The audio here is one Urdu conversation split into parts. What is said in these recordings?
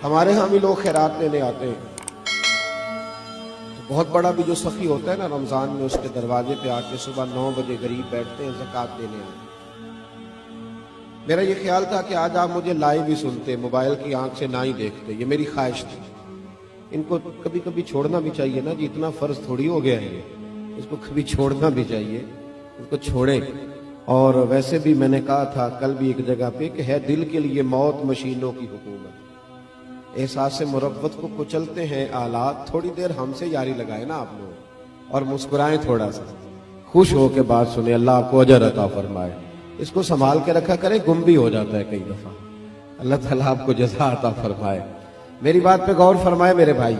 ہمارے ہاں بھی لوگ خیرات لینے آتے ہیں، تو بہت بڑا بھی جو سخی ہوتا ہے نا رمضان میں، اس کے دروازے پہ آ کے صبح 9 بجے غریب بیٹھتے ہیں زکوٰۃ دینے آئے۔ میرا یہ خیال تھا کہ آج آپ مجھے لائیو ہی سنتے، موبائل کی آنکھ سے نہ ہی دیکھتے، یہ میری خواہش تھی۔ ان کو کبھی کبھی چھوڑنا بھی چاہیے نا جی، اتنا فرض تھوڑی ہو گیا ہے، اس کو کبھی چھوڑنا بھی چاہیے، اس کو چھوڑیں۔ اور ویسے بھی میں نے کہا تھا کل بھی ایک جگہ پہ کہ ہے دل کے لیے موت مشینوں کی حکومت، احساس مربت کو کچلتے ہیں آلات، تھوڑی دیر ہم سے یاری لگائے نا آپ لوگ اور مسکرائیں، تھوڑا سا خوش ہو کے بات سنیں، اللہ آپ کو اجر عطا فرمائے۔ اس کو سنبھال کے رکھا کرے، گم بھی ہو جاتا ہے کئی دفعہ، اللہ تعالیٰ آپ کو جزا عطا فرمائے۔ میری بات پہ غور فرمائے میرے بھائی،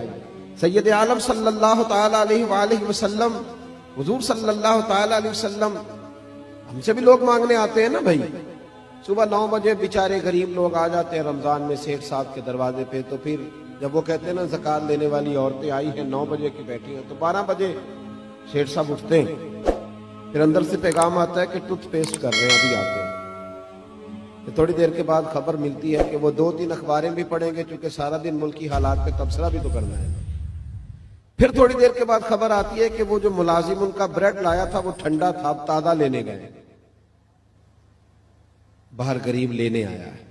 سید عالم صلی اللہ تعالیٰ علیہ وآلہ وسلم، حضور صلی اللہ تعالیٰ علیہ وسلم، ہم سے بھی لوگ مانگنے آتے ہیں نا بھائی، صبح 9 بجے بیچارے غریب لوگ آ جاتے ہیں رمضان میں سیٹھ صاحب کے دروازے پہ، تو پھر جب وہ کہتے ہیں نا زکوٰۃ لینے والی عورتیں آئی ہیں 9 بجے کی بیٹھی ہیں، تو 12 بجے سیٹھ صاحب اٹھتے ہیں، پھر اندر سے پیغام آتا ہے کہ ٹوتھ پیسٹ کر رہے ہیں، ابھی آتے ہیں۔ تھوڑی دیر کے بعد خبر ملتی ہے کہ وہ 2-3 اخباریں بھی پڑھیں گے، چونکہ سارا دن ملکی حالات پہ تبصرہ بھی تو کرنا ہے۔ پھر تھوڑی دیر کے بعد خبر آتی ہے کہ وہ جو ملازم ان کا بریڈ لایا تھا وہ ٹھنڈا تھا، اب تازہ لینے گئے، باہر غریب لینے آیا ہے،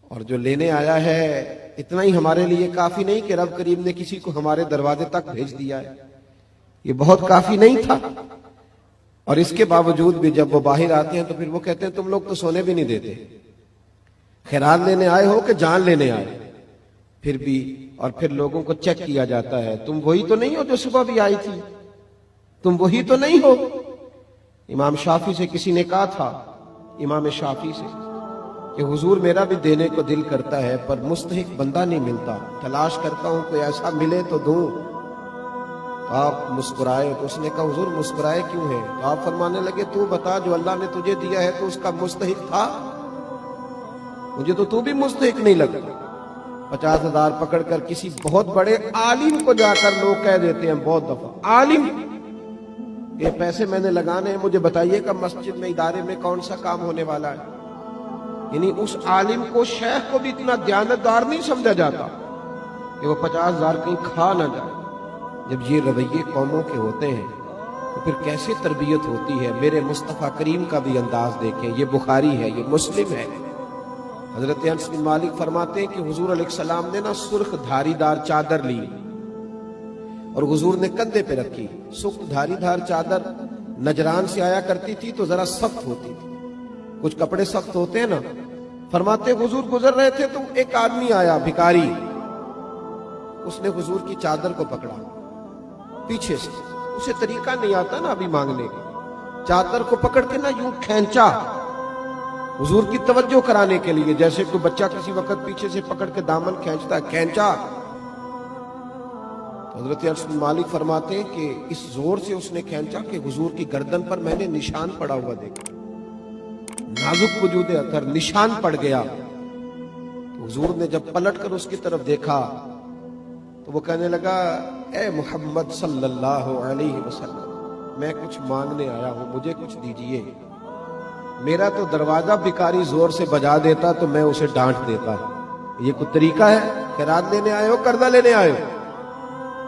اور جو لینے آیا ہے اتنا ہی ہمارے لیے کافی نہیں کہ رب کریم نے کسی کو ہمارے دروازے تک بھیج دیا ہے، یہ بہت کافی نہیں تھا۔ اور اس کے باوجود بھی جب وہ باہر آتے ہیں تو پھر وہ کہتے ہیں تم لوگ تو سونے بھی نہیں دیتے، خیرات لینے آئے ہو کہ جان لینے آئے؟ پھر بھی، اور پھر لوگوں کو چیک کیا جاتا ہے، تم وہی تو نہیں ہو جو صبح بھی آئی تھی، تم وہی تو نہیں ہو۔ امام شافعی سے کسی نے کہا تھا، امام شافعی سے، کہ حضور میرا بھی دینے کو دل کرتا ہے پر مستحق بندہ نہیں ملتا، تلاش کرتا ہوں کوئی ایسا ملے تو دوں۔ آپ مسکرائے، تو اس نے کہا حضور مسکرائے کیوں ہیں؟ تو آپ فرمانے لگے تو بتا، جو اللہ نے تجھے دیا ہے تو اس کا مستحق تھا؟ مجھے تو بھی مستحق نہیں لگتا۔ 50,000 پکڑ کر کسی بہت بڑے عالم کو جا کر لوگ کہہ دیتے ہیں بہت دفعہ، عالم یہ پیسے میں نے لگانے ہیں، مجھے بتائیے کہ مسجد میں ادارے میں کون سا کام ہونے والا ہے۔ یعنی اس عالم کو، شیخ کو بھی اتنا دیانتدار نہیں سمجھا جاتا کہ وہ 50,000 کہیں کھا نہ جائے۔ جب یہ رویے قوموں کے ہوتے ہیں تو پھر کیسے تربیت ہوتی ہے؟ میرے مصطفیٰ کریم کا بھی انداز دیکھیں، یہ بخاری ہے، یہ مسلم ہے۔ حضرت انس بن مالک فرماتے ہیں کہ حضور علیہ السلام نے نا سرخ دھاری دار چادر لی اور حضور نے کندھے پہ رکھی۔ سرخ دھاری دار چادر نجران سے آیا کرتی تھی تو ذرا سخت ہوتی تھی، کچھ کپڑے سخت ہوتے ہیں نا۔ فرماتے حضور گزر رہے تھے تو ایک آدمی آیا بھکاری، اس نے حضور کی چادر کو پکڑا پیچھے سے، اسے طریقہ نہیں آتا نا ابھی مانگنے کا، چادر کو پکڑ کے نا یوں کھینچا حضور کی توجہ کرانے کے لیے، جیسے کوئی بچہ کسی وقت پیچھے سے پکڑ کے دامن کھینچتا ہے، کھینچا۔ حضرت انس بن مالک فرماتے ہیں کہ اس زور سے اس نے کھینچا کہ حضور کی گردن پر میں نے نشان پڑا ہوا دیکھا، نازک وجود اطہر، نشان پڑ گیا۔ تو حضور نے جب پلٹ کر اس کی طرف دیکھا تو وہ کہنے لگا اے محمد صلی اللہ علیہ وسلم، میں کچھ مانگنے آیا ہوں، مجھے کچھ دیجئے۔ میرا تو دروازہ بھکاری زور سے بجا دیتا تو میں اسے ڈانٹ دیتا، یہ کوئی طریقہ ہے؟ خیرات لینے آئے ہو، قرضہ لینے آئے ہو؟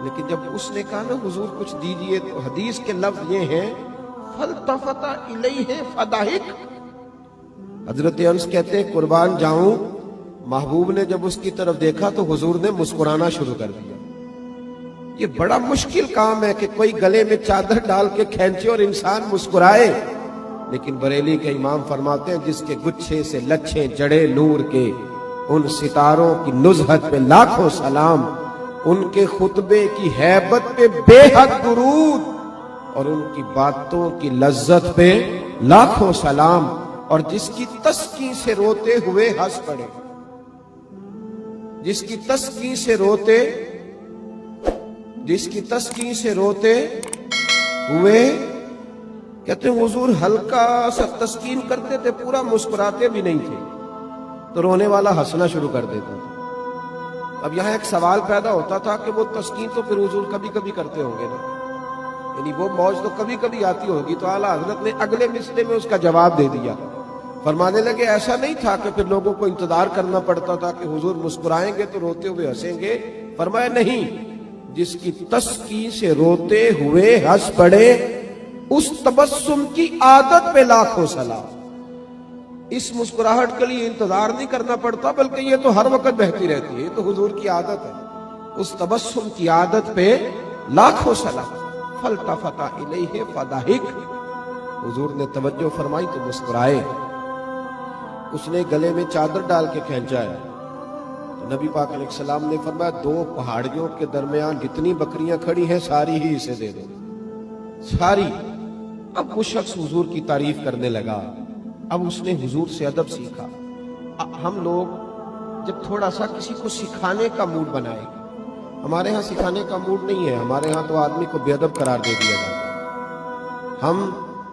لیکن جب اس نے کہا نا حضور کچھ دیجئے، تو حدیث کے لفظ یہ ہیں فَالْتَفَتَ إِلَيْهِ فَضَحِكَ۔ حضرت انس کہتے ہیں قربان جاؤں، محبوب نے جب اس کی طرف دیکھا تو حضور نے مسکرانا شروع کر دیا۔ یہ بڑا مشکل کام ہے کہ کوئی گلے میں چادر ڈال کے کھینچے اور انسان مسکرائے، لیکن بریلی کے امام فرماتے ہیں جس کے گچھے سے لچھیں جڑے نور کے، ان ستاروں کی نزہت پہ لاکھوں سلام، ان کے خطبے کی ہیبت پہ بے حد درود، اور ان کی باتوں کی لذت پہ لاکھوں سلام، اور جس کی تسکین سے روتے ہوئے ہنس پڑے، جس کی تسکین سے روتے ہوئے، کہتے ہیں حضور ہلکا سا تسکین کرتے تھے، پورا مسکراتے بھی نہیں تھے، تو رونے والا ہنسنا شروع کر دیتا تھا۔ اب یہاں ایک سوال پیدا ہوتا تھا کہ وہ تسکین تو پھر حضور کبھی کبھی کرتے ہوں گے نا، یعنی وہ موج تو کبھی کبھی آتی ہوگی، تو اعلیٰ حضرت نے اگلے مصرعے میں اس کا جواب دے دیا فرمانے لگے ایسا نہیں تھا کہ پھر لوگوں کو انتظار کرنا پڑتا تھا کہ حضور مسکرائیں گے تو روتے ہوئے ہنسیں گے. فرمایا نہیں، جس کی تسکی سے روتے ہوئے ہنس پڑے اس تبسم کی عادت پہ لاکھوں سلام. اس مسکراہٹ کے لیے انتظار نہیں کرنا پڑتا، بلکہ یہ تو ہر وقت بہتی رہتی ہے، یہ تو حضور کی عادت ہے. اس تبسم کی عادت پہ لاکھوں سلام. فالتفت الیہ فضحک، حضور نے توجہ فرمائی تو مسکرائے. اس نے گلے میں چادر ڈال کے کھینچا ہے. نبی پاک علیہ السلام نے فرمایا 2 پہاڑیوں کے درمیان جتنی بکریاں کھڑی ہیں ساری ہی اسے دے دو، ساری. اب وہ شخص حضور کی تعریف کرنے لگا. اب اس نے حضور سے ادب سیکھا. ہم لوگ جب تھوڑا سا کسی کو سکھانے کا موڈ بنائے، ہمارے ہاں سکھانے کا موڈ نہیں ہے، ہمارے ہاں تو آدمی کو بے ادب قرار دے دیا جاتا. ہم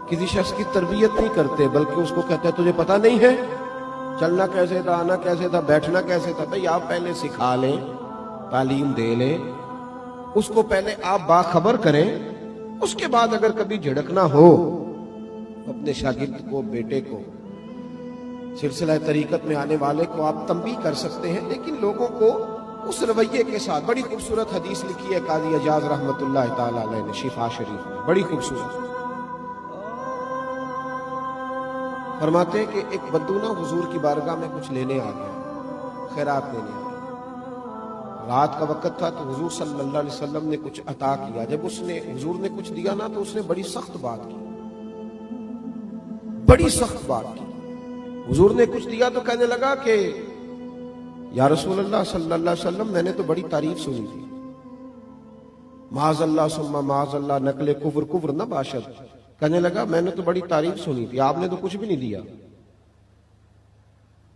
کسی شخص کی تربیت نہیں کرتے، بلکہ اس کو کہتے ہیں تجھے پتہ نہیں ہے چلنا کیسے تھا، آنا کیسے تھا، بیٹھنا کیسے تھا. بھئی آپ پہلے سکھا لیں، تعلیم دے لیں، اس کو پہلے آپ باخبر کریں. اس کے بعد اگر کبھی جھڑکنا ہو اپنے شاگرد کو، بیٹے کو، سلسلہ طریقت میں آنے والے کو آپ تنبیہ کر سکتے ہیں، لیکن لوگوں کو اس رویے کے ساتھ. بڑی خوبصورت حدیث لکھی ہے قاضی اجاز رحمۃ اللہ تعالی علیہ نے شفا شریف میں، بڑی خوبصورت. فرماتے ہیں کہ ایک بدو نا حضور کی بارگاہ میں کچھ لینے آ گیا، خیرات لینے آ گیا. رات کا وقت تھا تو حضور صلی اللہ علیہ وسلم نے کچھ عطا کیا. جب حضور نے کچھ دیا نا تو اس نے بڑی سخت بات کی، بڑی سخت بات کی. حضور نے کچھ دیا تو کہنے لگا کہ یا رسول اللہ صلی اللہ علیہ وسلم میں نے تو بڑی تعریف سنی تھی. معاذ اللہ ثم معاذ اللہ نقل کفر نہ باشد. کہنے لگا میں نے تو بڑی تعریف سنی تھی، آپ نے تو کچھ بھی نہیں دیا.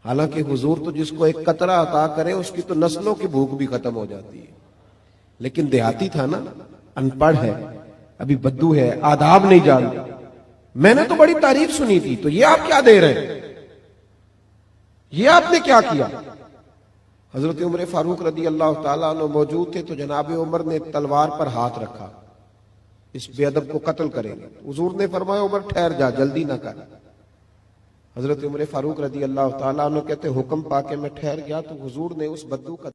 حالانکہ حضور تو جس کو ایک قطرہ عطا کرے اس کی تو نسلوں کی بھوک بھی ختم ہو جاتی ہے. لیکن دیہاتی تھا نا، ان پڑھ ہے، ابھی بدو ہے، آداب نہیں جانتا. میں نے تو بڑی تعریف سنی تھی، تو یہ آپ کیا دے رہے ہیں، یہ آپ نے کیا کیا. حضرت عمر فاروق رضی اللہ تعالیٰ عنہ موجود تھے تو جناب عمر نے تلوار پر ہاتھ رکھا، اس بے ادب کو قتل کریں گے. حضور نے فرمایا عمر ٹھہر جا، جلدی نہ کر. حضرت عمر فاروق رضی اللہ تعالیٰ عنہ کہتے حکم پا کے میں ٹھہر گیا تو حضور نے اس بدو کا